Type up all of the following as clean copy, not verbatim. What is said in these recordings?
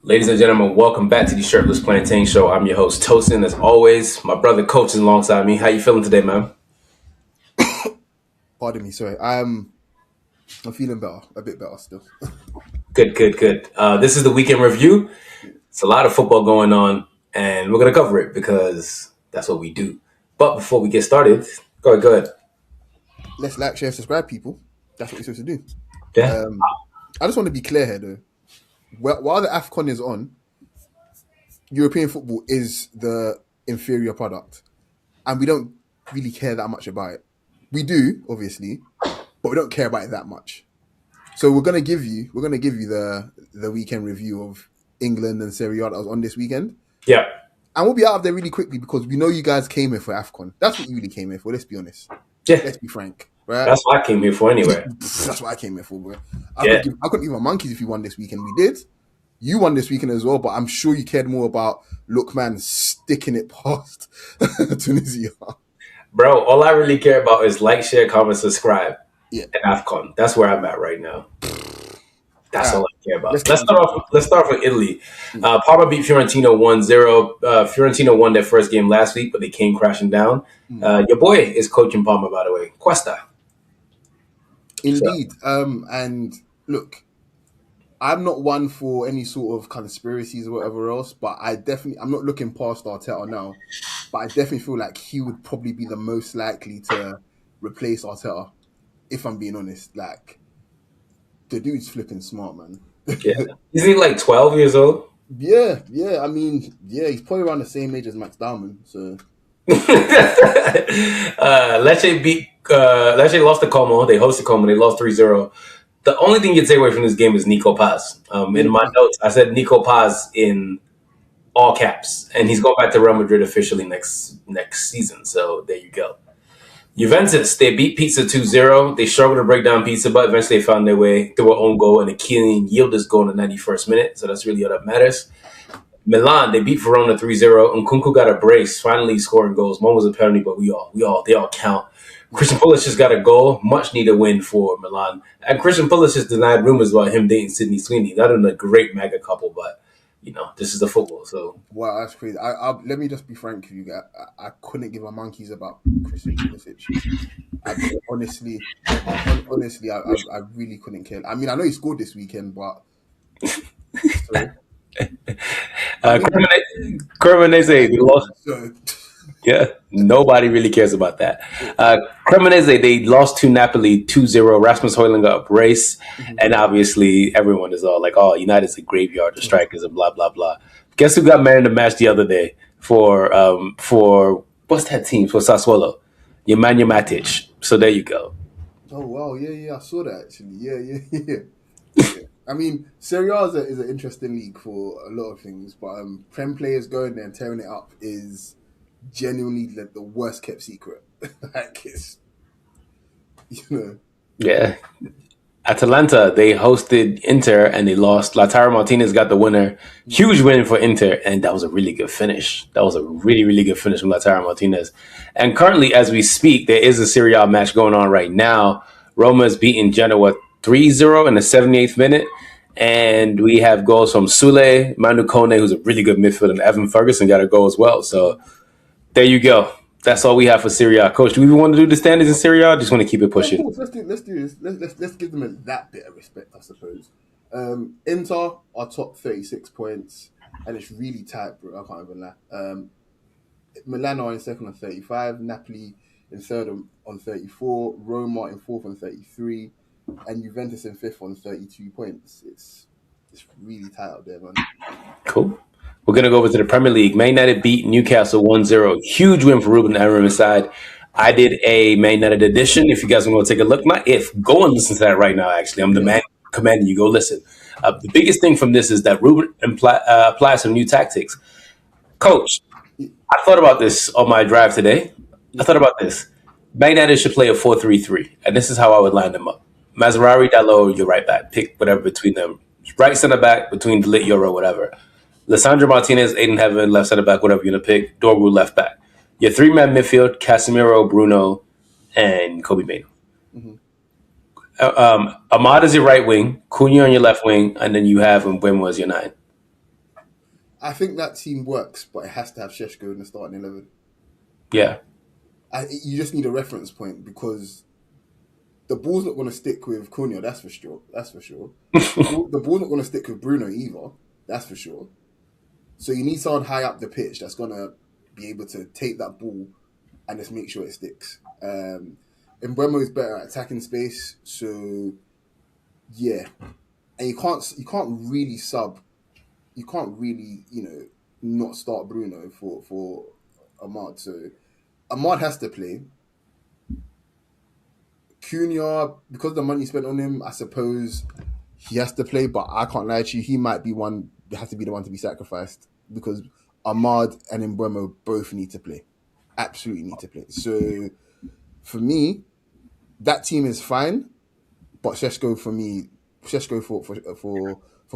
Ladies and gentlemen, welcome back to the Shirtless Plantain Show. I'm your host, Tosin. As always, my brother Coach is alongside me. How you feeling today, man? Pardon me, sorry. I'm feeling better, a bit better still. Good, good, good. This is the weekend review. It's a lot of football going on, and we're going to cover it because that's what we do. But before we get started, go ahead. Let's like, share, subscribe, people. That's what we're supposed to do. Yeah, Um, I just want to be clear here, though. While the AFCON is on, European football is the inferior product, and we don't really care that much about it. We do, obviously, but we don't care about it that much. So we're gonna give you the weekend review of England and Serie A that was on this weekend. yeah, And we'll be out of there really quickly because we know you guys came here for AFCON. That's what you really came here for, let's be honest. yeah. Let's be frank, right? That's what I came here for anyway. That's what I came here for, bro. Yeah, I couldn't give a monkeys if you won this weekend. We did. You won this weekend as well, but I'm sure you cared more about Lookman sticking it past Tunisia. bro. All I really care about is like, share, comment, subscribe, Yeah. and AFCON. That's where I'm at right now. That's All all right. I care about. Let's get into it. Let's start off with Italy. Parma beat Fiorentina 1-0. Fiorentina won their first game last week, but they came crashing down. Your boy is coaching Parma, by the way, Cuesta. So Indeed. And look, I'm not one for any sort of conspiracies or whatever else, but I'm not looking past Arteta now, but I definitely feel like he would probably be the most likely to replace Arteta, if I'm being honest. Like, the dude's flipping smart, man. yeah, isn't he like 12 years old? Yeah. I mean, yeah, he's probably around the same age as Max Diamond. So Lecce lost to Como. They hosted Como. They lost 3-0. The only thing you'd take away from this game is Nico Paz. In my notes, I said Nico Paz in all caps, and he's going back to Real Madrid officially next season. So there you go. Juventus, they beat Pizza 2-0. They struggled to break down Pizza, but eventually they found their way through an own goal and a Kylian Yildiz goal in the 91st minute. So that's really all that matters. Milan, they beat Verona 3-0. Nkunku got a brace, finally scoring goals. One was a penalty, but they all count. Christian Pulisic just got a goal, much needed win for Milan. And Christian Pulisic just denied rumors about him dating Sydney Sweeney. Not in a great mega couple, but this is the football. So wow, that's crazy. Let me just be frank with you guys. I couldn't give a monkeys about Christian Pulisic. I honestly, I really couldn't care. I mean, I know he scored this weekend, but so, I mean, Cremonese, yeah, they lost. so Yeah, nobody really cares about that. yeah. Cremonese, they lost to Napoli 2-0. Rasmus Højlund got a brace. Mhm. And obviously, everyone is all like, oh, United's a graveyard of strikers and blah, blah, blah. Guess who got married in the match the other day for what's that team? For Sassuolo? Nemanja Matic. So there you go. Oh wow, yeah, I saw that actually. Yeah. I mean, Serie A is an interesting league for a lot of things, but Prem players going there and tearing it up is genuinely like the worst kept secret. Like it's you know. Yeah. Atalanta, they hosted Inter and they lost. Lautaro Martinez got the winner. Huge win for Inter, and that was a really good finish. That was a really, really good finish from Lautaro Martinez. And currently, as we speak, there is a Serie A match going on right now. Roma is beating Genoa 3-0 in the 78th minute. And we have goals from Sule, Manu Kone, who's a really good midfielder, and Evan Ferguson got a goal as well. So there you go. That's all we have for Serie A. Coach, do we even want to do the standings in Serie A? Just want to keep it Yeah, of pushing. course. Let's do this. Let's give them that bit of respect, I suppose. Inter are top 36 points, and it's really tight, bro. I can't even lie. Milan are in second on 35, Napoli in third on 34, Roma in fourth on 33, and Juventus in fifth on 32 points. It's really tight out there, man. Cool. We're going to go over to the Premier League. Man United beat Newcastle 1-0. Huge win for Ruben Amorim's side. I did a Man United edition. If you guys want to take a look, go and listen to that right now, actually. I'm the man commanding you. Go listen. The biggest thing from this is that Ruben applies some new tactics. Coach, I thought about this on my drive today. I thought about this. Man United should play a 4-3-3, and this is how I would line them up. Mazarari, Dalot, your right back. Pick whatever between them. Right center back between Delit, Euro, whatever. Lissandro Martinez, Aiden Heaven, left center back, whatever you're going to pick. Dorgu, left back. Your three-man midfield, Casemiro, Bruno, and Kobe Mano. Mhm. Ahmad is your right wing, Cunha on your left wing, and then you have Mbeumo as your nine. I think that team works, but it has to have Sheshko in the starting 11. Yeah. You just need a reference point because the ball's not going to stick with Cunha, that's for sure. That's for sure. The ball's not going to stick with Bruno either. That's for sure. So you need someone high up the pitch that's going to be able to take that ball and just make sure it sticks. Mbeumo is better at attacking space, so yeah. And you can't really not start Bruno for Ahmad. So Ahmad has to play. Cunha, because of the money spent on him, I suppose he has to play, but I can't lie to you, he might be one that has to be the one to be sacrificed because Ahmad and Mbeumo both need to play. Absolutely need to play. So for me, that team is fine, but Sheshko for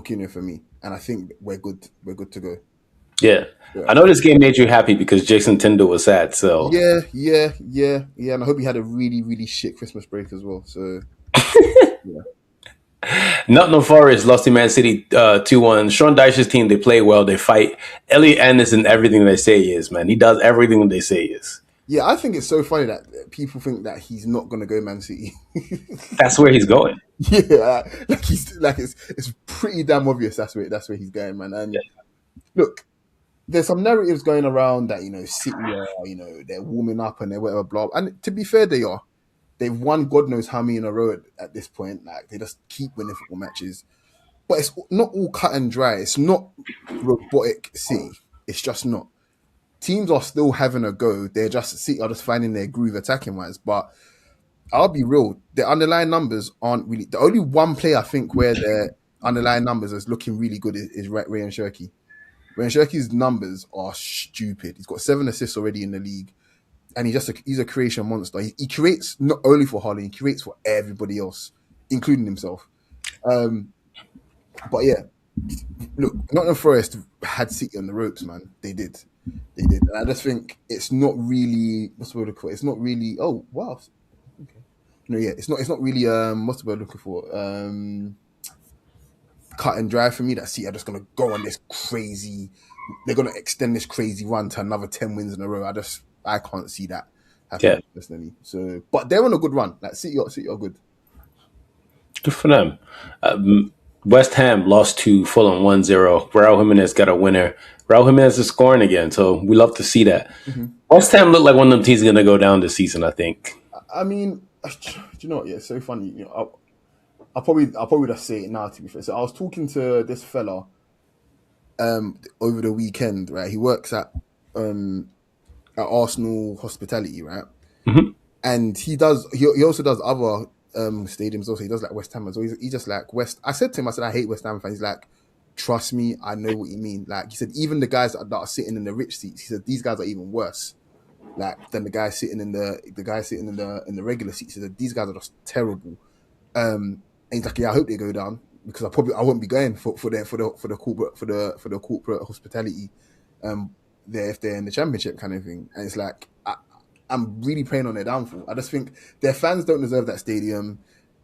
Cunha for me. And I think we're good. We're good to go. Yeah. Yeah. I know this game made you happy because Jason Tyndall was sad. So Yeah. And I hope he had a really, really shit Christmas break as well. So yeah. Nottingham Forest lost to Man City 2-1. Sean Dyche's team, they play well, they fight. Elliot Anderson, everything they say he is, man. He does everything they say he is. Yeah, I think it's so funny that people think that he's not gonna go Man City. That's where he's going. Yeah, it's pretty damn obvious that's where he's going, man. And look, there's some narratives going around that City are they're warming up and they're whatever blah. And to be fair, they are. They've won God knows how many in a row at this point. Like they just keep winning football matches, but it's not all cut and dry. It's not robotic City. It's just not. Teams are still having a go. They're just City are just finding their groove attacking wise. But I'll be real, the underlying numbers aren't really. The only one player I think where their underlying numbers is looking really good is Ryan Cherki. Ryan Cherki's numbers are stupid. He's got 7 assists already in the league, and he's a creation monster. He creates not only for Harley, he creates for everybody else, including himself. But yeah, look, Nottingham Forest had City on the ropes, man. They did. And I just think it's not really what's the word looking for? It's not really. Oh wow. Okay. It's not really what's the word looking for? Cut and dry for me. That City are just gonna go on this crazy. They're gonna extend this crazy run to another 10 wins in a row. I can't see that happening personally. So, but they're on a good run. Like City are good. Good for them. West Ham lost to Fulham 1-0. Raul Jimenez got a winner. Raul Jimenez is scoring again, so we love to see that. Mm-hmm. West Ham look like one of them teams going to go down this season, I think. I mean, do you know what? Yeah, it's so funny. I'll probably just say it now, to be fair. So I was talking to this fella over the weekend, right? He works at Arsenal hospitality, right? Mm-hmm. And he also does other stadiums also. He does like West Ham as well. He's just like West. I said to him, I hate West Ham fans. He's like, trust me, I know what you mean. Like he said, even the guys that are sitting in the rich seats, he said these guys are even worse. Like than the guy sitting in the regular seats. He said these guys are just terrible. And he's like, yeah, I hope they go down because I won't be going for the corporate hospitality there if they're in the championship kind of thing. And it's like I'm really praying on their downfall. I just think their fans don't deserve that stadium.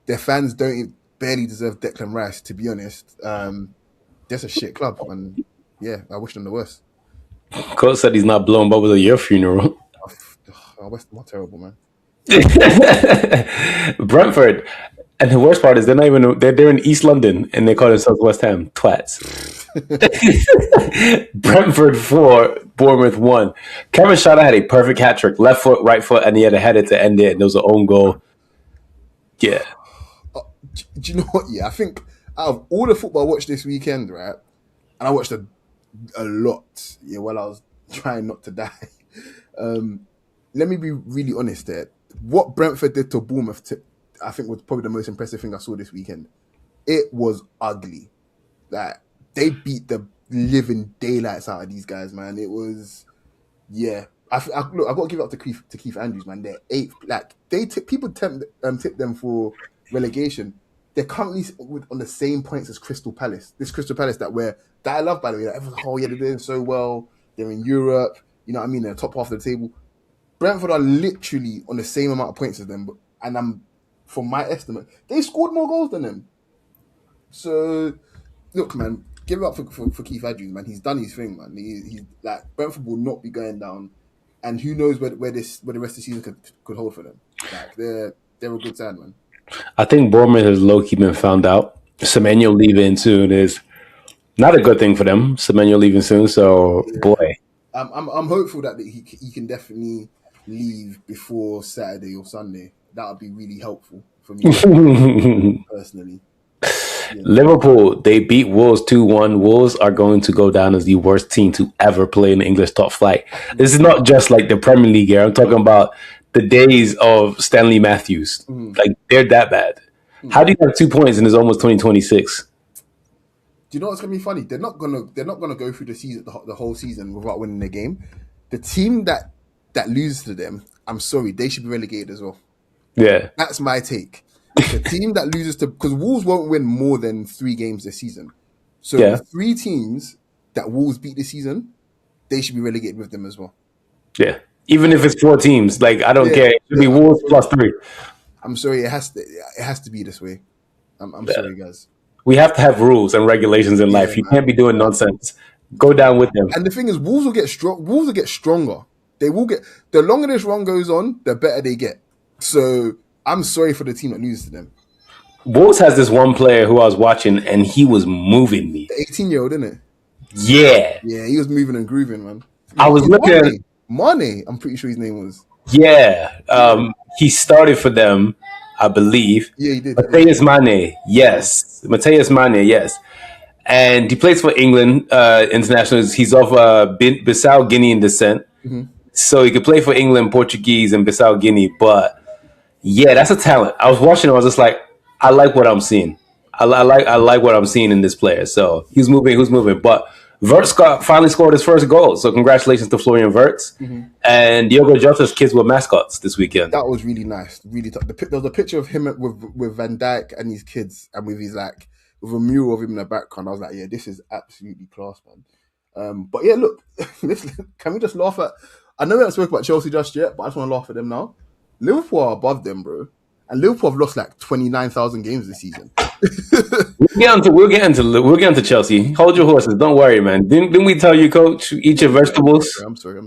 Their fans barely deserve Declan Rice, to be honest. That's a shit club, and yeah, I wish them the worst. Coach said he's not blowing bubbles at your funeral. West Ham are terrible, man. Brentford. And the worst part is they're in East London and they call themselves West Ham. Twats. Brentford 4, Bournemouth 1. Kevin Schade had a perfect hat trick. Left foot, right foot, and he had a header to end it, and there was an own goal. Yeah. Do you know what? Yeah, I think out of all the football I watched this weekend, right, and I watched a lot, yeah, while I was trying not to die. Let me be really honest there. What Brentford did to Bournemouth, I think was probably the most impressive thing I saw this weekend. It was ugly. Like they beat the living daylights out of these guys, man. It was, yeah. Look, I got to give it up to Keith Andrews, man. They're eighth. Like people tip them for relegation. They're currently on the same points as Crystal Palace. This Crystal Palace that I love, by the way. Like, everyone's like, oh yeah, they're doing so well. They're in Europe. You know what I mean? They're top half of the table. Brentford are literally on the same amount of points as them, and from my estimate, they scored more goals than them. So, look, man, give it up for Keith Adrian, man. He's done his thing, man. He's like Brentford will not be going down, and who knows where the rest of the season could hold for them. Like they're a good side, man. I think Bournemouth has low key been found out. Semenyo leaving soon is not a good thing for them. Semenyo leaving soon, so Yeah, boy. I'm hopeful that he can definitely leave before Saturday or Sunday. That would be really helpful for me personally. Yeah. Liverpool, they beat Wolves 2-1. Wolves are going to go down as the worst team to ever play in the English top flight. This is not just like the Premier League here. I'm talking about the days of Stanley Matthews. Like, they're that bad. How do you have 2 points and it's almost 2026? Do you know what's gonna be funny? They're not gonna go through the season, the whole season without winning a game. The team that loses to them, I'm sorry, they should be relegated as well. Yeah. That's my take. The team that loses to, because Wolves won't win more than 3 games this season. So Yeah. the 3 teams that Wolves beat this season, they should be relegated with them as well. Yeah. Even if it's 4 teams, like, I don't Yeah. care. It should be Wolves plus 3. I'm sorry, it has to be this way. I'm sorry, guys. We have to have rules and regulations in life. You man. can't be doing nonsense. Go down with them. And the thing is, Wolves will get stronger. They will get, the longer this run goes on, the better they get. So I'm sorry for the team that loses to them. Wolves has this one player who I was watching, and he was moving me. The 18-year-old, isn't it? Yeah. Yeah, he was moving and grooving, man. I was looking. Mane, I'm pretty sure his name was. Yeah. He started for them, I believe. Yeah, he did. Mateus Mane. Yes. Mateus Mane, yes. And he plays for England internationals. He's of Bissau Guinean descent. So he could play for England, Portuguese, and Bissau Guinea. But yeah, that's a talent. I was watching him. I was just like, I like what I'm seeing. I like what I'm seeing in this player. So he's moving. But Verts finally scored his first goal. So congratulations to Florian Verts. And Diogo Jota's kids were mascots this weekend. That was really nice. Really tough. There was a picture of him with Van Dijk and his kids, and with a mural of him in the background. I was like, yeah, this is absolutely class, man. But yeah, look, can we just laugh at? I know we haven't spoken about Chelsea just yet, but I just want to laugh at them now. Liverpool are above them, bro. And Liverpool have lost like 29,000 games this season. We'll get into Chelsea. Hold your horses. Don't worry, man. Didn't we tell you, Coach? Eat your vegetables. I'm sorry.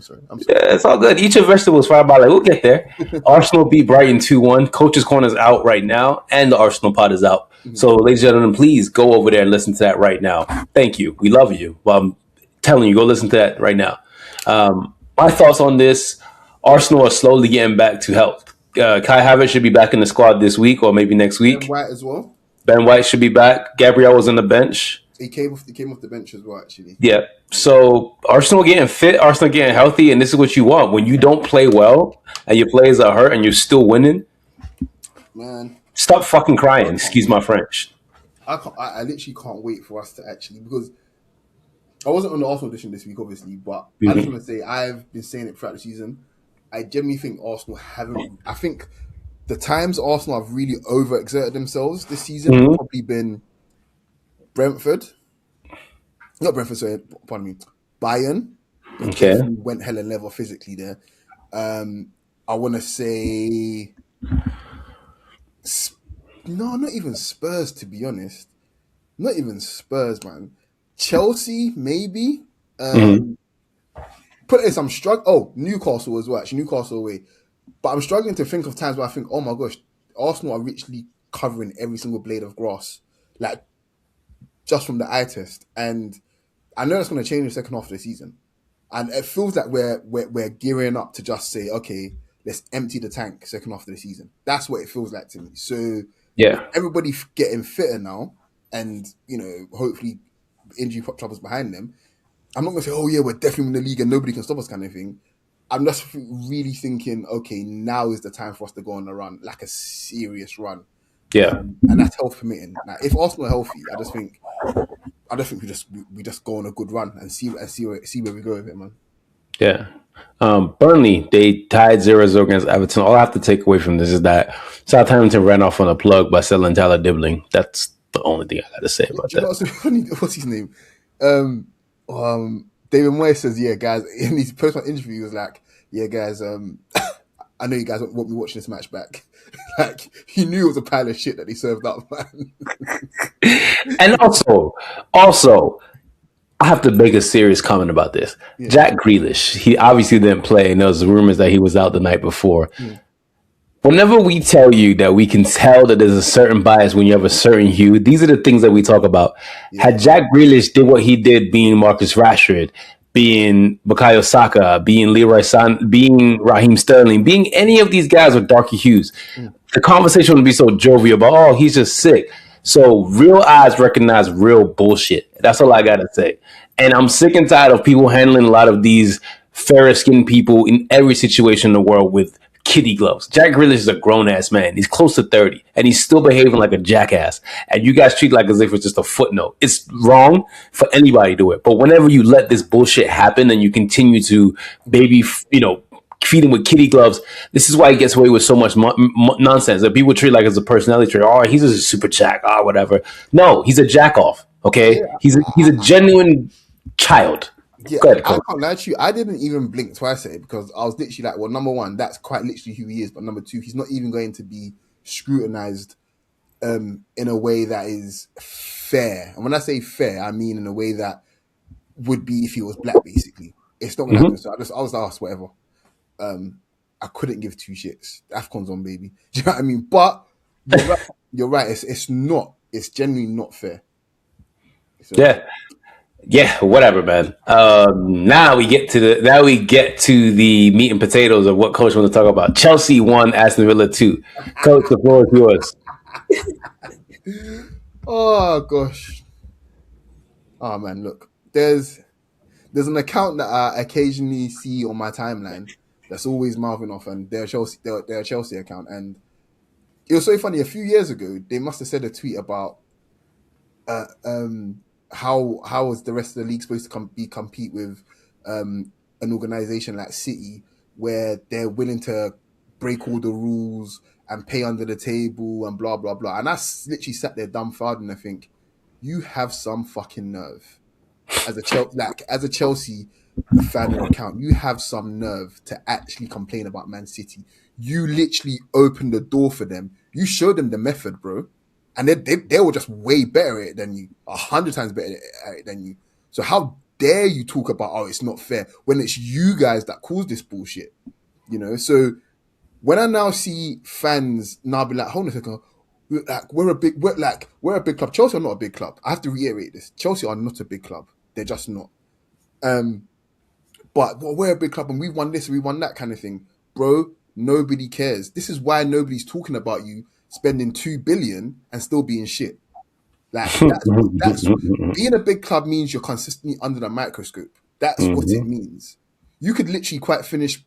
Yeah, it's all good. Eat your vegetables. Fire by. We'll get there. Arsenal beat Brighton 2-1. Coach's corner is out right now, and the Arsenal pod is out. So, ladies and gentlemen, please go over there and listen to that right now. Thank you. We love you. Well, I'm telling you, go listen to that right now. My thoughts on this: Arsenal are slowly getting back to health. Kai Havertz should be back in the squad this week or maybe next week. Ben White as well. Ben White should be back. Gabriel was on the bench. He came off the bench as well, actually. Yeah. So Arsenal getting fit, Arsenal getting healthy, and this is what you want. When you don't play well and your players are hurt and you're still winning, man, stop fucking crying. Excuse my French. I literally can't wait for us to actually, because I wasn't on the Arsenal edition this week, obviously, but I just want to say I've been saying it throughout the season. I genuinely think Arsenal haven't. I think the times Arsenal have really overexerted themselves this season have probably been Brentford. Not Brentford, sorry, pardon me. Bayern. Okay. Went hell and leather physically there. I want to say... No, not even Spurs, to be honest. Not even Spurs, man. Chelsea, maybe. Put it as I'm struggling. Oh, Newcastle as well. Actually, Newcastle away. But I'm struggling to think of times where I think, oh my gosh, Arsenal are literally covering every single blade of grass, like just from the eye test. And I know that's going to change the second half of the season. And it feels like we're gearing up to just say, okay, let's empty the tank second half of the season. That's what it feels like to me. So yeah, everybody getting fitter now, and hopefully injury troubles behind them. I'm not going to say, oh yeah, we're definitely in the league and nobody can stop us kind of thing. I'm just really thinking, okay, now is the time for us to go on a run, like a serious run. Yeah. And that's health permitting. Now, if Arsenal are healthy, I just think we just go on a good run and see where we go with it, man. Yeah. Burnley, they tied 0-0 against Everton. All I have to take away from this is that Southampton ran off on a plug by selling Tyler Dibbling. That's the only thing I got to say about that. What's so funny? What's his name? David Moyes says, yeah, guys, in his post-match interview, he was like, yeah, guys, I know you guys won't be watching this match back. Like, he knew it was a pile of shit that they served up, man. And also, I have to make a serious comment about this. Yeah. Jack Grealish, he obviously didn't play, and there was rumors that he was out the night before. Mm. Whenever we tell you that we can tell that there's a certain bias when you have a certain hue, these are the things that we talk about. Yeah. Had Jack Grealish did what he did, being Marcus Rashford, being Bukayo Saka, being Leroy San, being Raheem Sterling, being any of these guys with darker hues, the conversation would be so jovial about, oh, he's just sick. So real eyes recognize real bullshit. That's all I gotta say. And I'm sick and tired of people handling a lot of these fairer skinned people in every situation in the world with kitty gloves. Jack Grealish is a grown ass man. He's close to 30 and he's still behaving like a jackass. And you guys treat it like as if it's just a footnote. It's wrong for anybody to do it. But whenever you let this bullshit happen and you continue to feed him with kitty gloves, this is why he gets away with so much nonsense that people treat like as a personality trait. Oh, he's a super jack, whatever. No, he's a jack off. Okay, Yeah. he's a genuine child. Yeah, Go ahead, I Coach. can't lie to you. I didn't even blink twice at it because I was literally like, well, number one, that's quite literally who he is. But number two, he's not even going to be scrutinized in a way that is fair. And when I say fair, I mean in a way that would be if he was black, basically. It's not going to happen. So I was asked whatever. I couldn't give two shits. AFCON's on, baby. Do you know what I mean? But you're right. You're right. It's not. It's genuinely not fair. So, Yeah, whatever, man. Now we get to the meat and potatoes of what Coach wants to talk about. Chelsea 1, Aston Villa 2. Coach, the floor is yours. oh gosh. Oh man, look. There's an account that I occasionally see on my timeline that's always mouthing off, and they're a Chelsea account. And it was so funny. A few years ago, they must have said a tweet about how is the rest of the league supposed to compete with an organization like City, where they're willing to break all the rules and pay under the table and blah blah blah. And I literally sat there dumbfounded and I think, you have some fucking nerve as a Chelsea fan or account. You have some nerve to actually complain about Man City. You literally opened the door for them. You showed them the method, bro. And they were just way better at it than you, 100 times better at it than you. So how dare you talk about, oh, it's not fair, when it's you guys that caused this bullshit, you know? So when I now see fans now be like, hold on a second, we're a big club. Chelsea are not a big club. I have to reiterate this. Chelsea are not a big club. They're just not. But we're a big club and we won this, we won that kind of thing, bro. Nobody cares. This is why nobody's talking about you spending 2 billion and still being shit. Like that's being a big club means you're consistently under the microscope. That's what it means. You could literally quite finish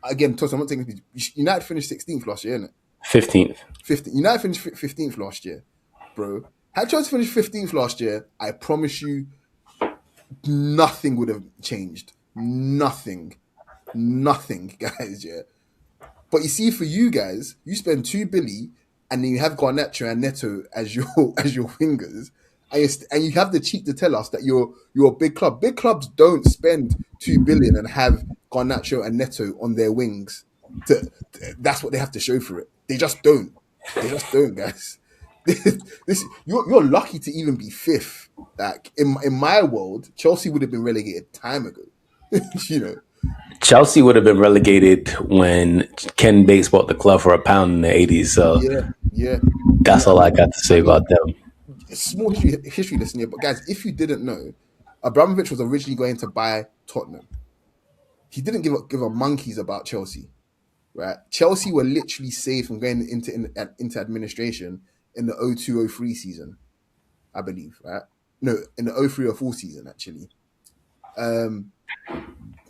again. Tosin, I'm not taking United finished 16th last year, innit? 15th. 15th. United finished 15th last year, bro. Had Chelsea finished 15th last year, I promise you, nothing would have changed. Nothing, guys. Yeah. But you see, for you guys, you spend 2 billion. And then you have Garnacho and Neto as your wingers, and you have the cheek to tell us that you're a big club. Big clubs don't spend 2 billion and have Garnacho and Neto on their wings. That's what they have to show for it. They just don't. Guys. You're lucky to even be fifth. Like in my world, Chelsea would have been relegated time ago. You know. Chelsea would have been relegated when Ken Bates bought the club for £1 in the 80s. So yeah. That's all I got to say about them. Small history lesson here, but guys, if you didn't know, Abramovich was originally going to buy Tottenham. He didn't give a monkeys about Chelsea, right? Chelsea were literally saved from going into administration in the 02-03 season, I believe, right? No, in the 03-04 season, actually.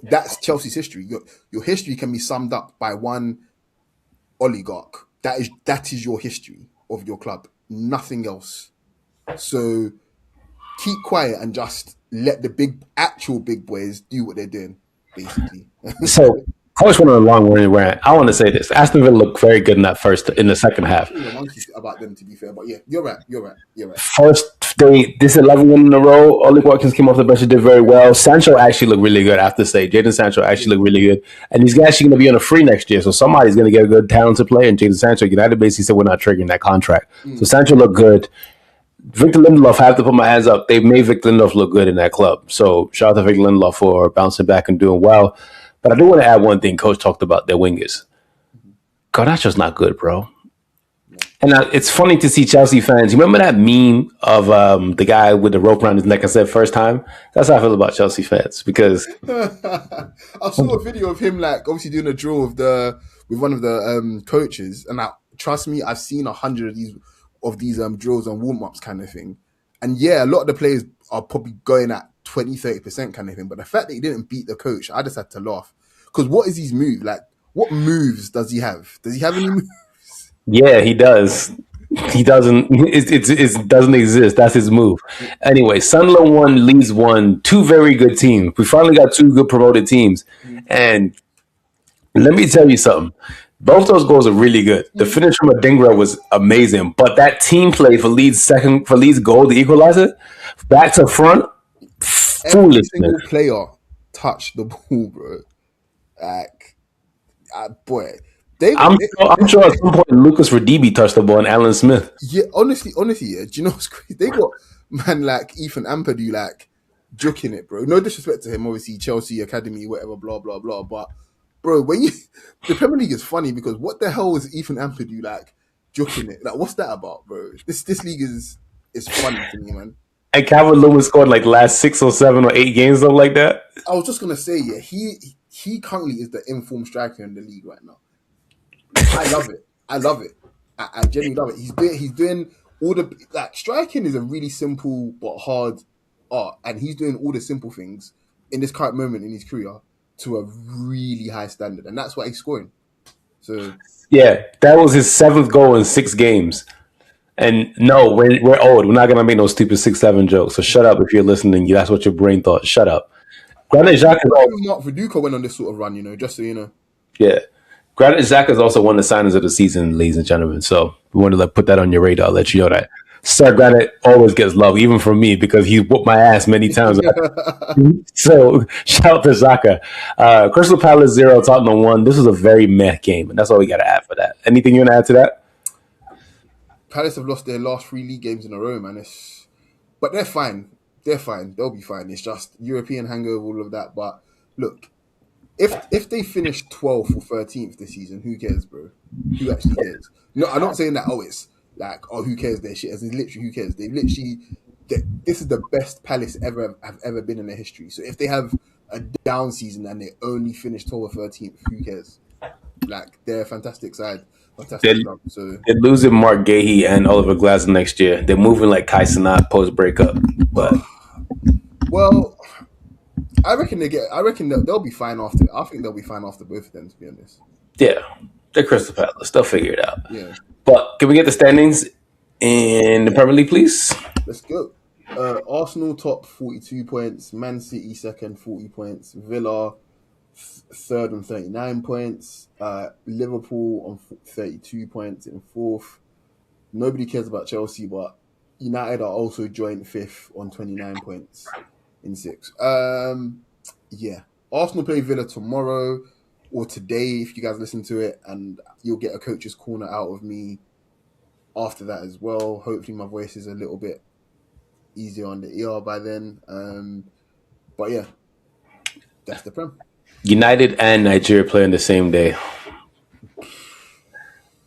That's Chelsea's history. Your history can be summed up by one oligarch. That is your history of your club. Nothing else. So keep quiet and just let the actual big boys do what they're doing, basically. So I always went on a long rant. I want to say this: Aston Villa looked very good in the second I'm half. feeling a monkey about them, to be fair. But yeah, you're right. You're right. You're right. First, this 11 win in a row. Oli Watkins came off the bench and did very well. Sancho actually looked really good. I have to say, Jadon Sancho actually looked really good, and he's actually going to be on a free next year. So somebody's going to get a good talented player. And Jadon Sancho, United basically said we're not triggering that contract. So Sancho looked good. Victor Lindelof, I have to put my hands up. They've made Victor Lindelof look good in that club. So shout out to Victor Lindelof for bouncing back and doing well. But I do want to add one thing. Coach talked about their wingers. Garnacho's not good, bro. And it's funny to see Chelsea fans. You remember that meme of the guy with the rope around his neck? I said first time. That's how I feel about Chelsea fans because I saw a video of him like obviously doing a drill with one of the coaches, and trust me, I've seen 100 of these drills and warm ups kind of thing. And yeah, a lot of the players are probably going at 20-30% kind of thing. But the fact that he didn't beat the coach, I just had to laugh. Because what is his move? Like, what moves does he have? Does he have any moves? yeah, he does. He doesn't. It doesn't exist. That's his move. Anyway, Sunderland won, Leeds won. Two very good teams. We finally got two good promoted teams. And let me tell you something. Both those goals are really good. The finish from Adingra was amazing, but that team play for Leeds goal, the equalizer, back to front, Every foolishness. single player touched the ball, bro. Like, boy, I'm sure at some point Lucas Radibi touched the ball and Alan Smith. yeah, honestly, yeah. Do you know what's crazy? They got man like Ethan Ampadu like joking it, bro. No disrespect to him, obviously Chelsea academy, whatever, blah blah blah. But bro, when you the Premier League is funny because what the hell is Ethan Ampadu like joking it? Like, what's that about, bro? This league is funny to me, man. And Calvin Lewin scored like last 6 or 7 or 8 games, something like that. I was just gonna say, yeah, he currently is the informed striker in the league right now. I love it. I love it. I genuinely love it. He's doing all the like striking is a really simple but hard art, and he's doing all the simple things in this current moment in his career to a really high standard, and that's why he's scoring. So Yeah, that was his 7th goal in 6 games. And no, we're old. We're not gonna make no stupid 6-7 jokes. So shut up if you're listening. That's what your brain thought. Shut up. Granit Xhaka is also, Mark Viduka went on this sort of run, just so you know. yeah. Granit Xhaka is also one of the signings of the season, ladies and gentlemen. So we want to put that on your radar. Let you know that Sir Granit always gets love, even from me, because he whooped my ass many times. So shout out to Xhaka. Crystal Palace 0, Tottenham 1. This was a very meh game, and that's all we got to add for that. Anything you want to add to that? Palace have lost their last 3 league games in a row, man. But they're fine. They're fine. They'll be fine. It's just European hangover, all of that. But look, if they finish 12th or 13th this season, who cares, bro? Who actually cares? No, I'm not saying that. It's like, who cares? Their shit. As in, literally, who cares? This is the best Palace have ever been in their history. So if they have a down season and they only finish 12th or 13th, who cares? Like, they're a fantastic side. Fantastic club. So they're losing Mark Gahey and Oliver Glasner next year. They're moving like Kai Cenat post breakup. But well, I reckon they'll be fine after. I think they'll be fine after both of them. To be honest. Yeah, they're Crystal Palace. They'll figure it out. Yeah. But can we get the standings in the Premier League, please? Let's go. Arsenal top 42 points. Man City second 40 points. Villa third on 39 points. Liverpool on 32 points in fourth. Nobody cares about Chelsea, but United are also joint fifth on 29 points in sixth. Yeah. Arsenal play Villa tomorrow or today if you guys listen to it, and you'll get a coach's corner out of me after that as well. Hopefully my voice is a little bit easier on the ear by then. But yeah, that's the Prem. United and Nigeria play on the same day.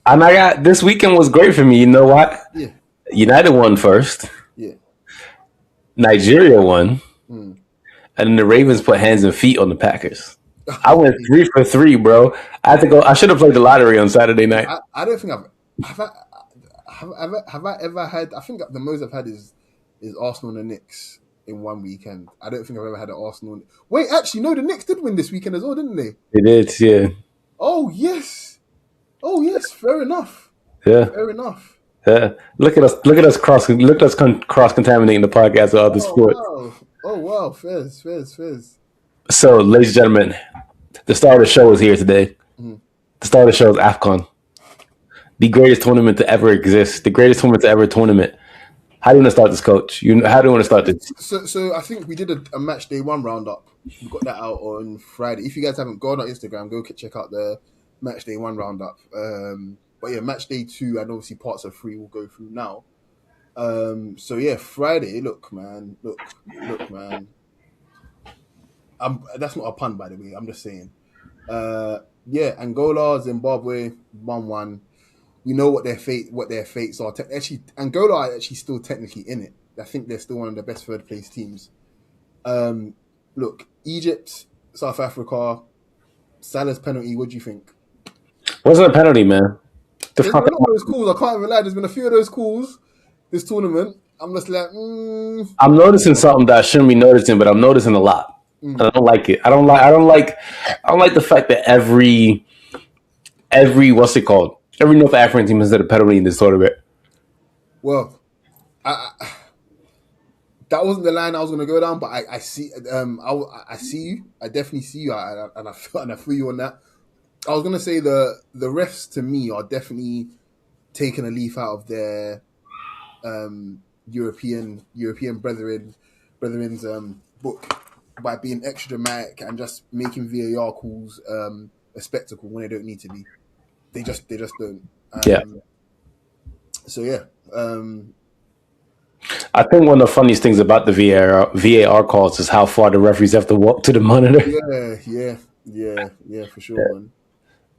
And this weekend was great for me. You know what? Yeah. United won first. Yeah. Nigeria won. And then the Ravens put hands and feet on the Packers. I went 3 for 3, bro. I had to go. I should have played the lottery on Saturday night. I don't think have I ever had. I think the most I've had is Arsenal and the Knicks in one weekend. I don't think I've ever had an Arsenal. Wait, actually, no, the Knicks did win this weekend as well, didn't they? They did, yeah. Oh yes. Fair enough. Yeah. Fair enough. Yeah. Look at us cross contaminating the podcast with other sports. Wow. Oh wow, fairs. So, ladies and gentlemen, The star of the show is here today. Mhm. The star of the show is AFCON, the greatest tournament to ever exist, the greatest tournament to ever tournament. How do you want to start this, coach? How do you want to start this? So I think we did a match day one roundup. We got that out on Friday. If you guys haven't gone on Instagram, go check out the match day one roundup. But yeah, match day two and obviously parts of three we'll go through now. So yeah, Friday. Look, man. Look, man. That's not a pun, by the way. I'm just saying. Yeah, Angola, Zimbabwe, 1-1. We know what their fates are. Actually, Angola are actually still technically in it. I think they're still one of the best third place teams. Look, Egypt, South Africa, Salah's penalty. What do you think? Wasn't a penalty, man. The There's been fuck. a lot of those calls. I can't even lie. There's been a few of those calls this tournament. I'm just like, I'm noticing something that I shouldn't be noticing, but I'm noticing a lot. And I don't like it. I don't like the fact that every what's it called? Every North African team has had a penalty in this tournament. well, I that wasn't the line I was going to go down, but I see, I see you. I definitely see you, and I feel you on that. I was going to say the refs to me are definitely taking a leaf out of their European brethren's book by being extra dramatic and just making VAR calls a spectacle when they don't need to be. They just don't. Yeah. So yeah. I think one of the funniest things about the VAR calls is how far the referees have to walk to the monitor. Yeah, for sure, man.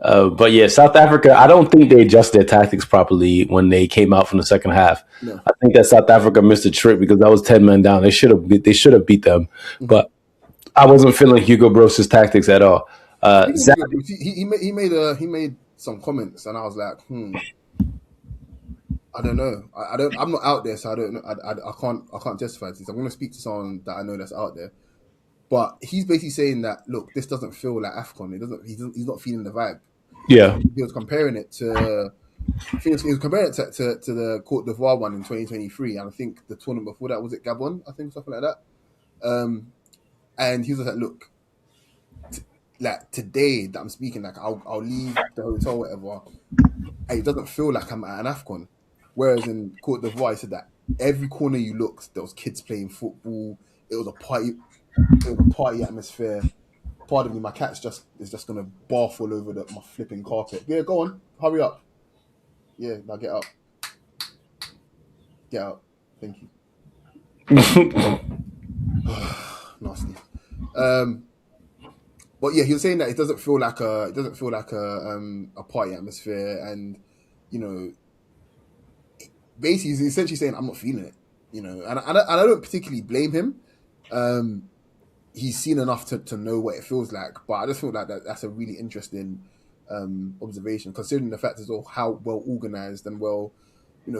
But yeah, South Africa, I don't think they adjusted their tactics properly when they came out from the second half. No. I think that South Africa missed a trick because that was 10 men down. They should have beat them. Mm-hmm. But I wasn't feeling Hugo Bross's tactics at all. Zach, He made some comments, and I was like, I don't know. I'm not out there, so I don't know. I can't justify this. I'm going to speak to someone that I know that's out there. But he's basically saying that, look, this doesn't feel like AFCON. He's not feeling the vibe. yeah. He was comparing it to. He was comparing it to the Cote d'Ivoire one in 2023, and I think the tournament before that was it Gabon, I think, something like that. And he was like, look, like today that I'm speaking, like I'll leave the hotel, whatever. And it doesn't feel like I'm at an AFCON. Whereas in Cote d'Ivoire, he said that every corner you looked, there was kids playing football. It was a party. It was a party atmosphere. Pardon me, my cat's is just gonna barf all over my flipping carpet. Yeah, go on, hurry up. Yeah, now get up. Get up. Thank you. Nasty. But yeah, he was saying that it doesn't feel like a party atmosphere, and you know, basically he's essentially saying I'm not feeling it. You know, and I don't particularly blame him. He's seen enough to know what it feels like, but I just feel like that's a really interesting observation, considering the fact as well how well organized and well,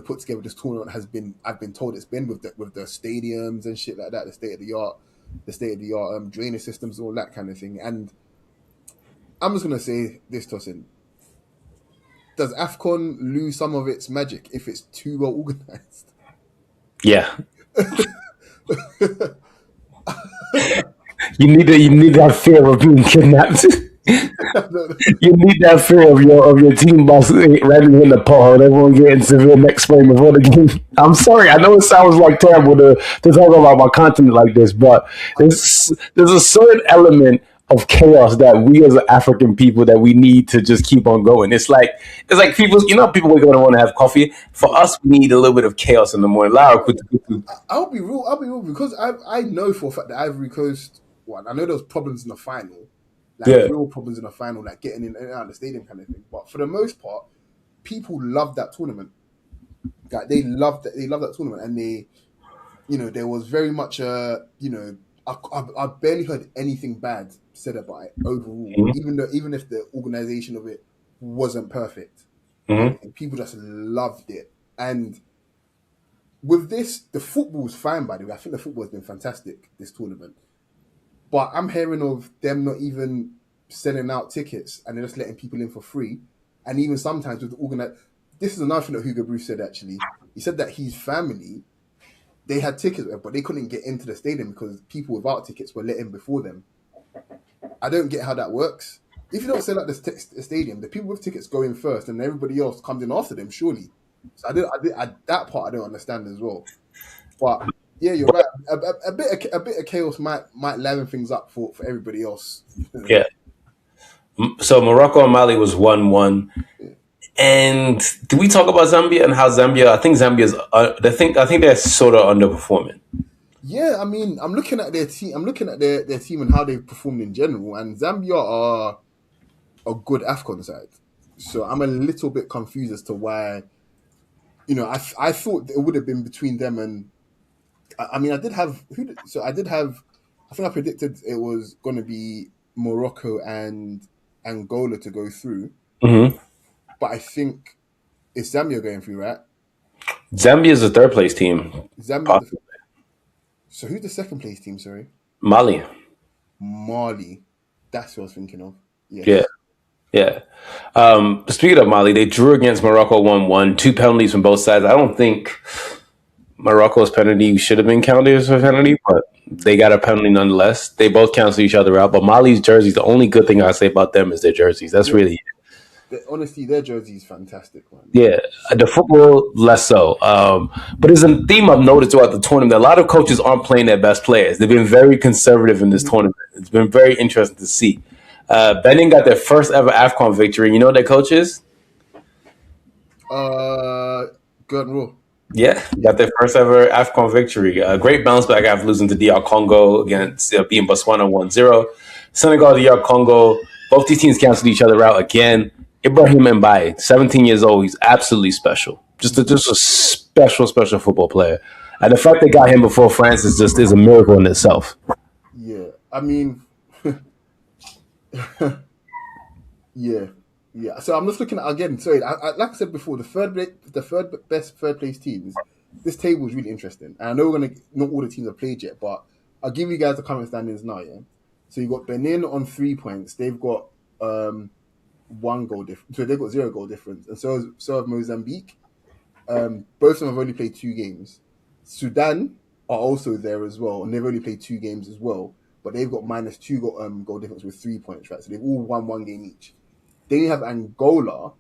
put together this tournament has been. I've been told it's been with the stadiums and shit like that, the state of the art drainage systems, all that kind of thing. And I'm just gonna say this, Tosin: does AFCON lose some of its magic if it's too well organized? Yeah. You need that fear of being kidnapped. You need that fear of your team boss running in the pothole. Everyone getting severe neck sprain before the game. I'm sorry, I know it sounds like terrible to talk about my content like this, but there's a certain element of chaos that we as African people that we need to just keep on going. It's like people, people wake up and want to have coffee. For us, we need a little bit of chaos in the morning. Lara, I'll be real because I know for a fact that Ivory Coast one. I know there was problems in the final, real problems in the final, like getting in and out of the stadium kind of thing. But for the most part, people loved that tournament. Like they loved that tournament, and there was very much I barely heard anything bad said about it overall. Mm-hmm. Even if the organization of it wasn't perfect, Mm-hmm. people just loved it. And with this, the football's fine, by the way. I think the football has been fantastic this tournament. But I'm hearing of them not even selling out tickets and they're just letting people in for free. And even sometimes with the this is another thing that Hugo Bruce said, actually. He said that his family, they had tickets, but they couldn't get into the stadium because people without tickets were let in before them. I don't get how that works. If you don't sell out the stadium, the people with tickets go in first, and everybody else comes in after them. Surely, so that part I don't understand as well. But yeah, you're right. A bit of chaos might liven things up for everybody else. Yeah. So Morocco and Mali was 1-1. And do we talk about Zambia and how Zambia? I think Zambia's. I think they're sort of underperforming. Yeah, I mean, I'm looking at their team. I'm looking at their team and how they've performed in general. And Zambia are a good AFCON side, so I'm a little bit confused as to why. I thought it would have been between them and. I mean, I did have so I did have. I think I predicted it was going to be Morocco and Angola to go through, Mm-hmm. but I think it's Zambia going through, right? Zambia is the third place team. Zambia. So who's the second place team? Sorry, Mali. Mali. That's what I was thinking of. Yeah. Yes. Yeah. Speaking of Mali, they drew against Morocco 1-1, two penalties from both sides. I don't think Morocco's penalty should have been counted as a penalty, but they got a penalty nonetheless. They both cancel each other out. But Mali's jerseys, the only good thing I say about them is their jerseys. That's really it. Honestly, their jersey is fantastic, man. Yeah, the football less so. But there's a theme I've noticed throughout the tournament. A lot of coaches aren't playing their best players. They've been very conservative in this tournament. It's been very interesting to see. Benin got their first ever AFCON victory. You know what their coach is? Good rule. Yeah, got their first ever AFCON victory. Great bounce back after losing to DR Congo against beating Botswana 1-0. Senegal, DR Congo, both these teams canceled each other out again. Ibrahim Mbaye, 17 years old, he's absolutely special. Just a special football player. And the fact they got him before France is a miracle in itself. Yeah, I mean, yeah. So I'm just looking at again. Sorry, like I said before, the third best third place teams. This table is really interesting, and I know not all the teams have played yet, but I'll give you guys the current standings now. Yeah, so you got Benin on 3 points. They've got 1 goal difference. So they've got 0 goal difference, and so have Mozambique. Both of them have only played 2 games. Sudan are also there as well, and they've only played 2 games as well. But they've got -2 goal difference with 3 points, right? So they've all won 1 game each. Then you have Angola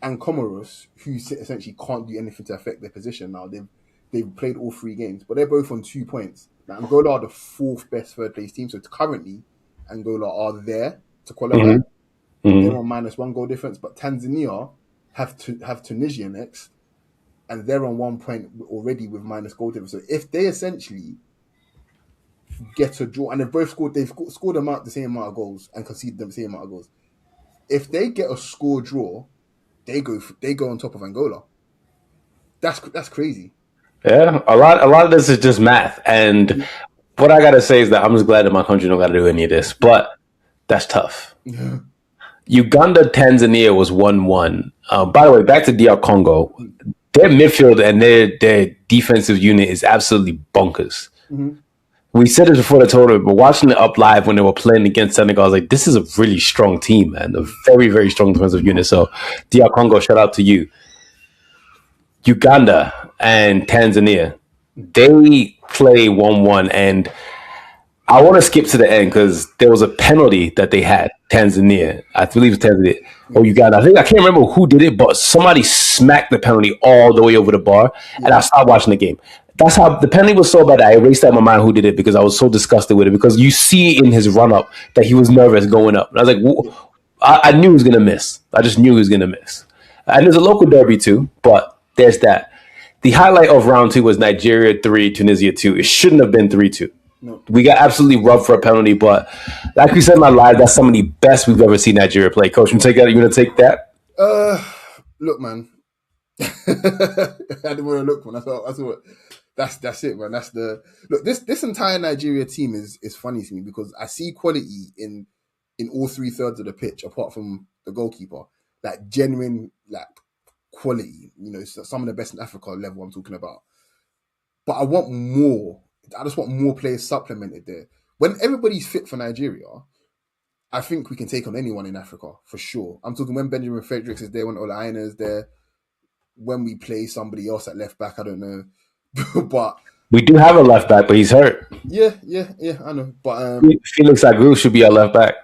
and Comoros, who essentially can't do anything to affect their position now. They've played all 3 games, but they're both on 2 points. Now, Angola are the 4th best third place team, so currently Angola are there to qualify. Mm-hmm. They're on -1 goal difference, but Tanzania have Tunisia next, and they're on 1 point already with minus goal difference. So if they essentially get a draw, and they've scored the same amount of goals and conceded the same amount of goals. If they get a score draw, they go on top of Angola. That's crazy. Yeah, a lot of this is just math. And what I gotta say is that I'm just glad that my country don't gotta do any of this. But that's tough. Yeah. Uganda, Tanzania was 1-1. By the way, back to DR Congo. Their midfield and their defensive unit is absolutely bonkers. Mm-hmm. We said it before the tournament, but watching it up live when they were playing against Senegal, I was like, this is a really strong team, man. A very, very strong defensive unit. So, DR Congo, shout out to you. Uganda and Tanzania, they play 1-1. And I want to skip to the end because there was a penalty that they had, Tanzania. I believe it's Tanzania. Or Uganda. I can't remember who did it, but somebody smacked the penalty all the way over the bar. And I stopped watching the game. That's how the penalty was so bad. I erased out of my mind who did it because I was so disgusted with it. Because you see in his run up that he was nervous going up. And I was like, I knew he was gonna miss. I just knew he was gonna miss. And there's a local derby too, but there's that. The highlight of round 2 was Nigeria 3, Tunisia 2. It shouldn't have been 3-2. No. We got absolutely rubbed for a penalty, but like we said in my live, that's some of the best we've ever seen Nigeria play. Coach, you gonna take that? Look, man. I didn't want to look, man. That's it, man. That's the look. This entire Nigeria team is funny to me because I see quality in all 3/3 of the pitch, apart from the goalkeeper. Like genuine, like quality. Some of the best in Africa level I'm talking about. But I want more. I just want more players supplemented there. When everybody's fit for Nigeria, I think we can take on anyone in Africa for sure. I'm talking when Benjamin Fredericks is there, when Ola Aina is there, when we play somebody else at left back. I don't know. But We do have a left back, but he's hurt. Yeah, I know. Felix Agu should be our left back.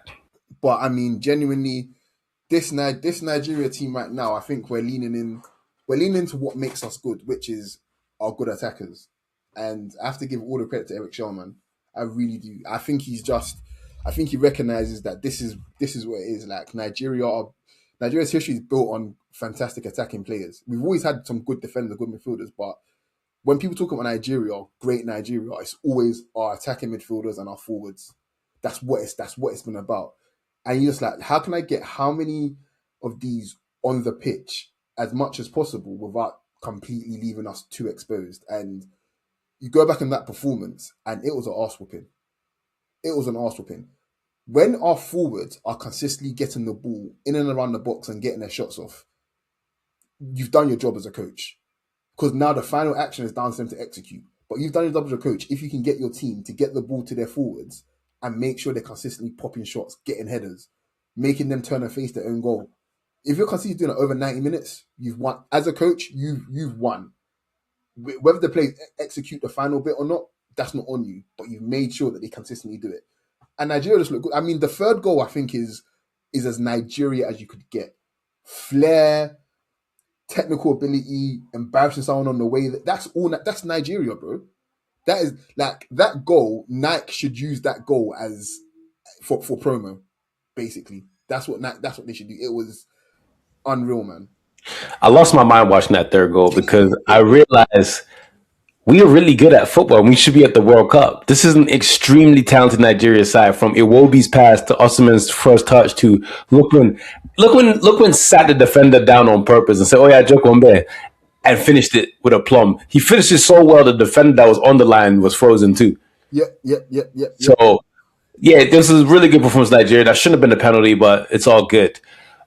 But I mean, genuinely, this Nigeria team right now, I think we're leaning into what makes us good, which is our good attackers. And I have to give all the credit to Eric Sherman. I really do. I think he recognizes that this is what it is. Like Nigeria's history is built on fantastic attacking players. We've always had some good defenders, good midfielders, but when people talk about Nigeria, great Nigeria, it's always our attacking midfielders and our forwards. That's what it's been about. And you're just like, how can I get how many of these on the pitch as much as possible without completely leaving us too exposed? And you go back in that performance, and it was an arse whooping. It was an arse whooping. When our forwards are consistently getting the ball in and around the box and getting their shots off, you've done your job as a coach. Because now the final action is down to them to execute. But you've done your job as a coach if you can get your team to get the ball to their forwards and make sure they're consistently popping shots, getting headers, making them turn and face their own goal. If you're consistently doing it over 90 minutes, you've won. As a coach, you've won. Whether the players execute the final bit or not, that's not on you. But you've made sure that they consistently do it. And Nigeria just look good. I mean, the third goal I think is as Nigeria as you could get. Flair, technical ability, embarrassing someone on the way. That's Nigeria, bro. That is like that goal. Nike should use that goal as for promo, basically. That's what they should do. It was unreal, man. I lost my mind watching that third goal because I realized we are really good at football and we should be at the World Cup. This is an extremely talented Nigeria side, from Iwobi's pass to Osimhen's first touch to look when sat the defender down on purpose and said, "Oh yeah, Jokombe," and finished it with a plum. He finished it so well the defender that was on the line was frozen too. Yep. So yeah, this is really good performance Nigeria. That shouldn't have been a penalty, but it's all good.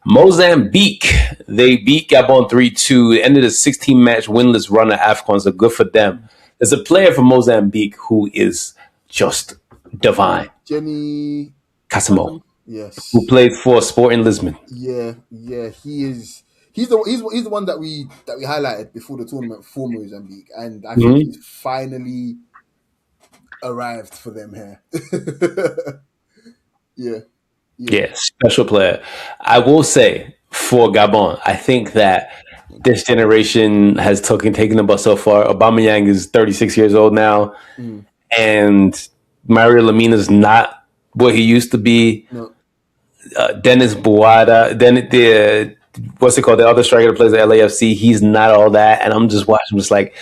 Mozambique, they beat Gabon 3-2. It ended a 16-match winless run at AFCON, so good for them. There's a player from Mozambique who is just divine. Jenny Casimo, who Yes. played for Sporting Lisbon. Yeah. He is. He's the one that we highlighted before the tournament for Mozambique, and I think Mhm. he's finally arrived for them here. yeah. Yeah. Yeah, special player. I will say for Gabon, I think that this generation has taken the bus so far. Aubameyang is 36 years old now, Mm. and Mario Lamina is not what he used to be. No. Dennis Buada, then the what's it called? The other striker that plays at LAFC, he's not all that. And I'm just watching, just like,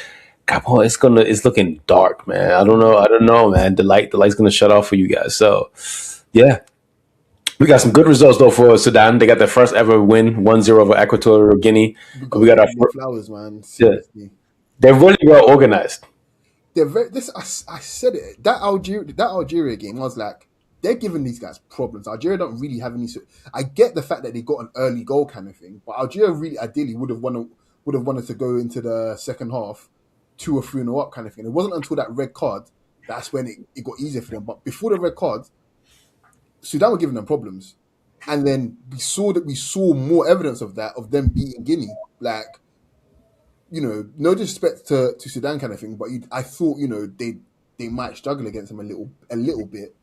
come on, it's looking dark, man. I don't know, man. The light's gonna shut off for you guys. So yeah. We got some good results though for Sudan. They got their first ever win, 1-0 over Equatorial Guinea. We We got to got our give them flowers, man. yeah. Seriously. They're really well organized. They're very. This I said it. That Algeria game, I was like, they're giving these guys problems. Algeria don't really have any. I get the fact that they got an early goal kind of thing, but Algeria really ideally would have wanted to go into the second half 2 or 3 up kind of thing. It wasn't until that red card that's when it got easier for them. But before the red card, Sudan were giving them problems, and then we saw more evidence of that, of them beating Guinea. Like, no disrespect to Sudan kind of thing, but I thought they might struggle against them a little bit.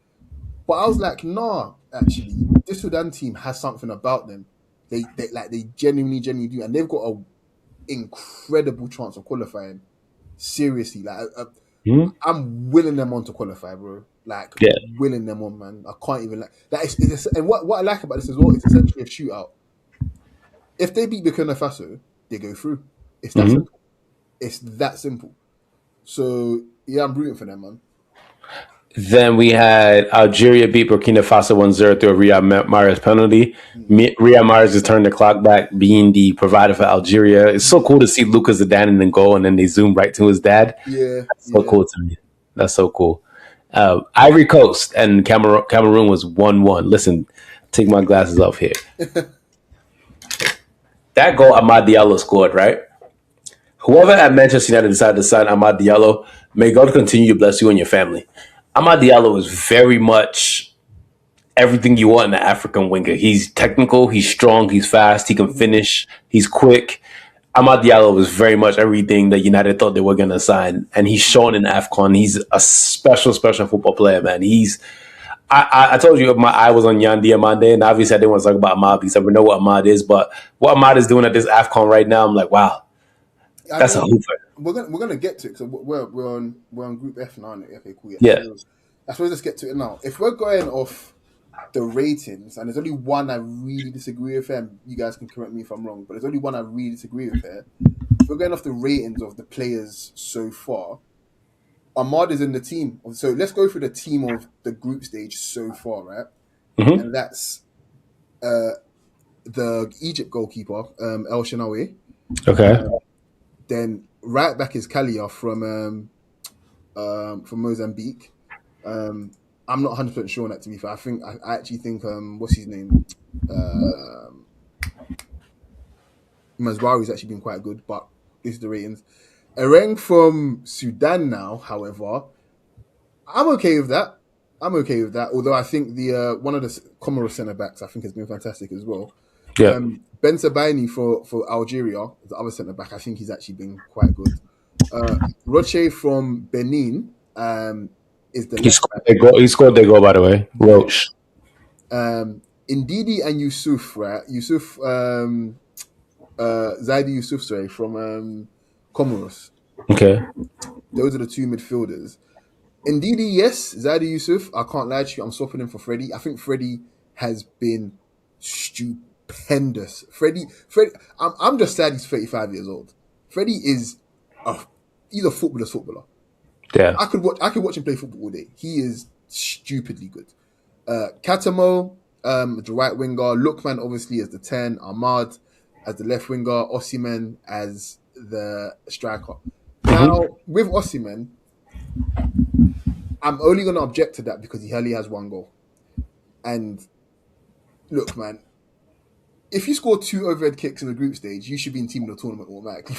But I was like, nah, actually, this Sudan team has something about them. They genuinely do, and they've got a incredible chance of qualifying. Seriously, like Mhm. I'm willing them on to qualify, bro. Like Yeah. willing them on, man. I can't even like that. And what I like about this as well, it's essentially a shootout. If they beat Burkina Faso, they go through. It's that Mhm. simple. It's that simple. So yeah, I'm rooting for them, man. Then we had Algeria beat Burkina Faso 1-0 through a Riyad Mahrez penalty. Mm. Riyad Mahrez has turned the clock back, being the provider for Algeria. It's so cool to see Lucas Zidane in the goal, and then they zoom right to his dad. Yeah, That's so yeah. cool to me. That's so cool. Ivory Coast and Cameroon was 1-1. Listen, take my glasses off here. That goal Amad Diallo scored, right? Whoever at Manchester United decided to sign Amad Diallo, may God continue to bless you and your family. Amad Diallo is very much everything you want in an African winger. He's technical, he's strong, he's fast, he can Mhm. finish, he's quick. Amad Diallo was very much everything that United thought they were going to sign, and he's shown in AFCON. He's a special football player, man. I told you my eye was on Yan Diamande, and obviously I didn't want to talk about Ahmad because I know what Ahmad is, but what Ahmad is doing at this AFCON right now, I'm like, wow, I that's a mean, hooper. we're gonna get to it because we're on Group F now, aren't we? Okay, cool. Yeah. Yeah. So I suppose let's get to it now. If we're going off the ratings, and there's only one I really disagree with, and you guys can correct me if I'm wrong, but there's only one I really disagree with here. If we're going off the ratings of the players so far, Ahmad is in the team. So let's go through the team of the group stage so far, right? Mm-hmm. And that's the Egypt goalkeeper, El Shenawi. Okay. Then right back is Kalia from Mozambique. I'm not 100% sure on that, to be fair. I actually think what's his name? Masraoui has actually been quite good, but this is the ratings. Ereng from Sudan now, however, I'm okay with that. Although I think the one of the Comoros centre backs I think has been fantastic as well. Yeah. Ben Sabaini for Algeria, the other centre back, I think he's actually been quite good. Roche from Benin is the left back. He scored their goal, by the way. Roche. Ndidi and Yusuf, right? Zaidi Yusuf, sorry, from Comoros. Okay. Those are the two midfielders. Ndidi, yes. Zaidi Yusuf, I can't lie to you, I'm swapping him for Freddie. I think Freddie has been stupendous. Freddie, I'm just sad he's 35 years old. Freddie is he's a footballer. Yeah. I could watch him play football all day. He is stupidly good. Katamo, the right winger, Lookman obviously as the 10, Ahmad as the left winger, Osimhen as the striker. Now, with Osimhen, I'm only going to object to that because he only has one goal. And look, man, if you score 2 overhead kicks in the group stage, you should be in team of the tournament automatically.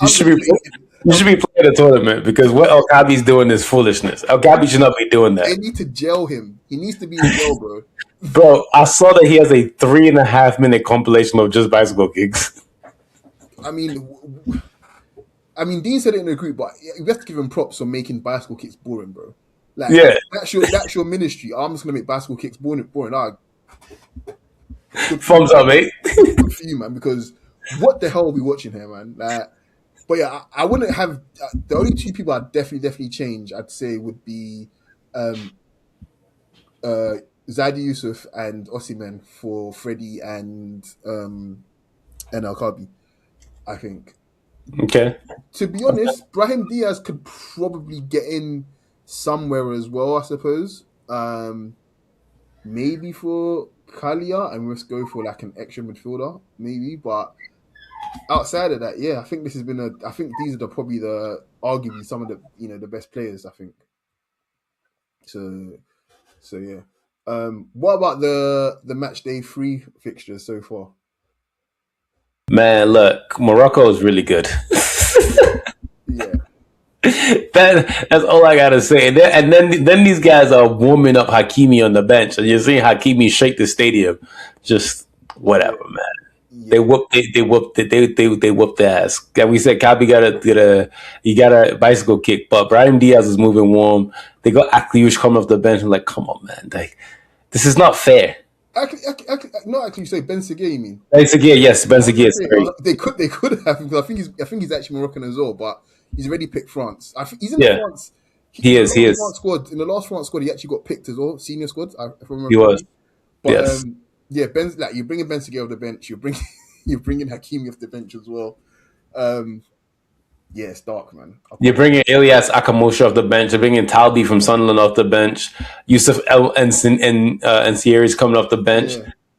You should be playing the tournament because what El Gabi's doing is foolishness. El Gabi should not be doing that. They need to jail him. He needs to be in jail, bro. Bro, I saw that he has a 3.5-minute compilation of just bicycle kicks. I mean, Dean said it in the group, but we have to give him props for making bicycle kicks boring, bro. Like, yeah, that's your ministry. I'm just gonna make bicycle kicks boring. Thumbs up, mate. Good for you, man. Because what the hell are we watching here, man? But yeah, I wouldn't have the only 2 people I'd definitely change. I'd say would be Zaidi Yusuf and Osimhen for Freddie and El Kabi, I think. Okay. To be honest, Brahim Diaz could probably get in somewhere as well, I suppose. Maybe for Kalia, and let's go for like an extra midfielder, maybe. But outside of that, yeah, I think this has been I think these are probably arguably some of the the best players, I think. So yeah. What about the match day 3 fixtures so far? Man, look, Morocco is really good. Yeah. That's all I gotta say. And then these guys are warming up Hakimi on the bench, and you're seeing Hakimi shake the stadium. Just whatever, man. Yeah. They whooped the ass. Like we said, Kabi got a bicycle kick, but Brahim Diaz is moving warm. They got Akliush coming off the bench. I'm like, come on, man. Like, this is not fair. Not actually say Ben Seguir, you mean? Ben Seguir, yes, Ben Seguir. They could have, because I think he's actually Moroccan as well, but he's already picked France. I think he's in the France. He is. France squad. In the last France squad, he actually got picked as well, senior squad. If I remember. He was. But yes. Yeah, you're bringing Ben Seguir off the bench. You're bringing Hakimi off the bench as well. Yeah, it's dark, man. You're bringing Ilyas Akamosha off the bench. You're bringing Talbi from Sunderland off the bench. Yusuf El and Sierra's coming off the bench,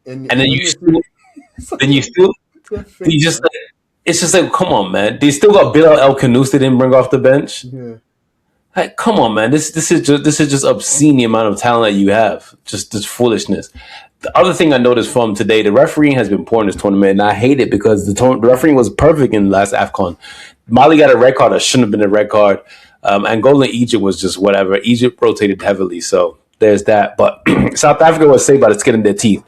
and then you just it's just like, come on, man. They still got Bilal El Kanous they didn't bring off the bench. Yeah. Like, come on, man. This is just obscene the amount of talent that you have. Just this foolishness. The other thing I noticed from today, the refereeing has been poor in this tournament, and I hate it because the refereeing was perfect in the last AFCON. Mali got a red card that shouldn't have been a red card. Angola and Egypt was just whatever. Egypt rotated heavily, so there's that. But South Africa was saved by the skin of their teeth.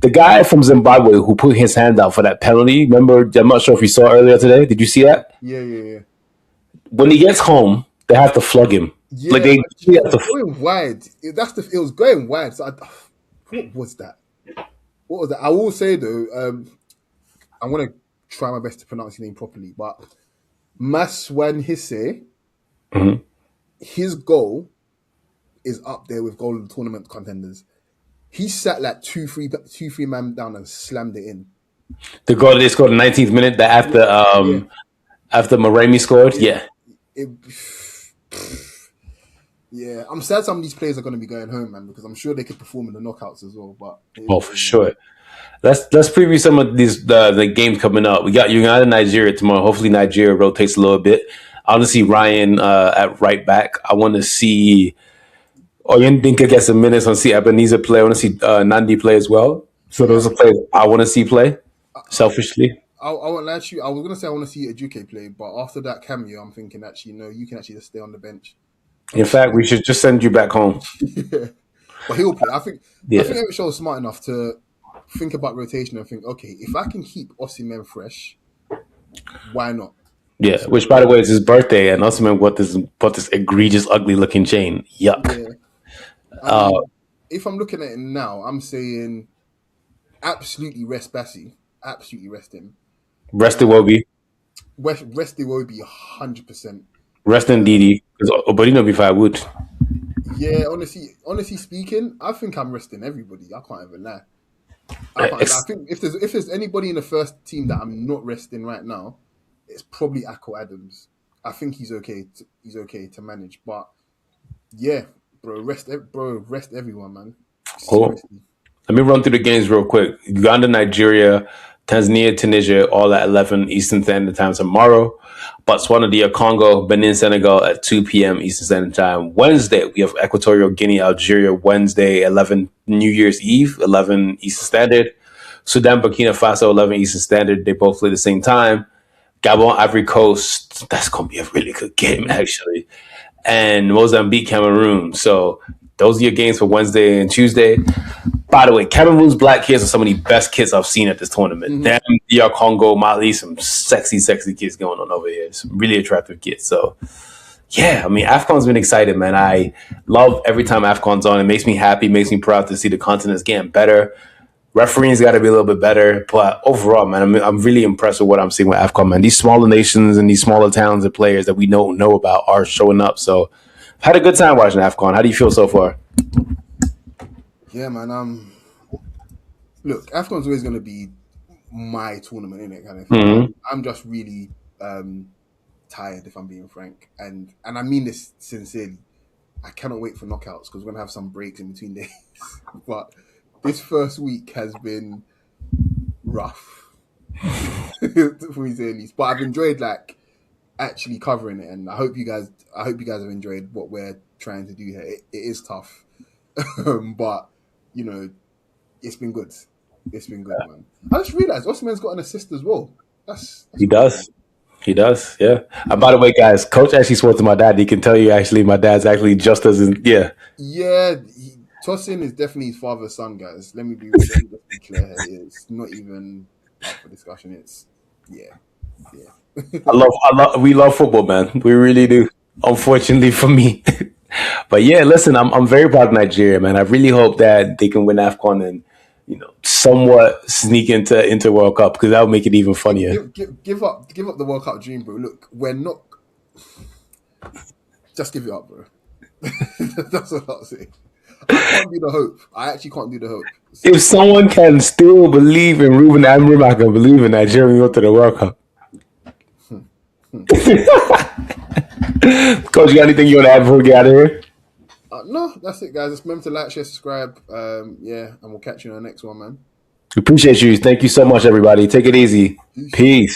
The guy from Zimbabwe who put his hand out for that penalty. Remember, I'm not sure if you saw earlier today. Did you see that? Yeah, yeah, yeah. When he gets home, they have to flog him. Like Yeah, they it have was to. going wide. It was going wide. So what was that? What was that? I will say though, I'm gonna try my best to pronounce his name properly, but Maswan Hisse, Mhm. his goal is up there with goal of the tournament contenders. He sat like two, three man down and slammed it in. The goal they scored in the 19th minute. That Yeah, yeah, after Maremi scored. yeah. Yeah. It, yeah, I'm sad some of these players are going to be going home, man, because I'm sure they could perform in the knockouts as well. But it is Oh, what for it is, man. sure. Let's preview some of these the games coming up. We got United Nigeria tomorrow. Hopefully Nigeria rotates a little bit. I want to see Ryan at right back. I want to see Oyendinka get some minutes. I want to see Ebenezer play. I want to see Nandi play as well. So Yeah, those are players I want to see play. Selfishly, I won't lie to you. I was going to say I want to see Ejuke play, but after that cameo, I'm thinking actually, no, you can actually just stay on the bench. in fact, we should just send you back home. Yeah. But he'll play. I Yeah, think Eric Shaw is smart enough to think about rotation and think, okay, if I can keep Osimhen fresh, why not? yeah. So Which, by the way, is his birthday, and also man, what this egregious, ugly looking chain. Yuck. yeah, I mean, if I'm looking at it now, I'm saying absolutely rest Bassi, absolutely rest him. Rest it, Wobie. Rest Iwobi 100%. Rest in Didi. Because Obadino be five wood. Yeah, honestly speaking, I think I'm resting everybody. I can't even lie. I can't. I think if there's anybody in the first team that I'm not resting right now, it's probably Akko Adams. I think he's okay. He's okay to manage. But yeah, rest everyone, man. Cool. Seriously. Let me run through the games real quick. Uganda, Nigeria, Tanzania, Tunisia, all at 11 Eastern Standard Time tomorrow. Botswana, DR Congo, Benin, Senegal at 2 p.m. Eastern Standard Time. Wednesday, we have Equatorial Guinea, Algeria, Wednesday, 11 New Year's Eve, 11 Eastern Standard. Sudan, Burkina Faso, 11 Eastern Standard. They both play the same time. Gabon, Ivory Coast, that's going to be a really good game, actually. And Mozambique, Cameroon. So those are your games for Wednesday and Tuesday. By the way, Cameroon's black kids are some of the best kids I've seen at this tournament. Mm-hmm. Damn, DR Congo, Mali, some sexy, sexy kids going on over here. Some really attractive kids. So, yeah, I mean, AFCON's been excited, man. I love every time AFCON's on. It makes me happy, makes me proud to see the continent's getting better. Refereeing's got to be a little bit better. But overall, man, I'm really impressed with what I'm seeing with AFCON, man. These smaller nations and these smaller towns and players that we don't know about are showing up. So, I've had a good time watching AFCON. How do you feel so far? Yeah, man. Look, AFCON's always going to be my tournament, innit, kind of thing. Mm-hmm. I'm just really tired, if I'm being frank, and I mean this sincerely. I cannot wait for knockouts because we're gonna have some breaks in between days. But this first week has been rough for me to say at least. But I've enjoyed like actually covering it, and I hope you guys have enjoyed what we're trying to do here. It is tough, but you know, it's been good. It's been good, man. I just realized Osman's got an assist as well. That's He cool, does. man. He does, yeah. By the way, guys, Coach actually swore to my dad. He can tell you actually, my dad's actually just as yeah. Yeah, Tosin is definitely his father's son, guys. Let me just be clear here. It's not even up for discussion. It's yeah. We love football, man. We really do. Unfortunately for me, but yeah, listen, I'm very proud of Nigeria, man. I really hope that they can win AFCON and somewhat sneak into World Cup because that would make it even funnier. Give up the World Cup dream, bro. Look, we're not. Just give it up, bro. That's what I'll say. I can't do the hope. I actually can't do the hope. So, If someone can still believe in Ruben Amram, I can believe in Nigeria go to the World Cup. Coach, you got anything you want to add before we get out of here? no, that's it, guys. Just remember to like, share, subscribe. Yeah, and we'll catch you on the next one, man. Appreciate you. Thank you so much, everybody. Take it easy. Peace. Peace.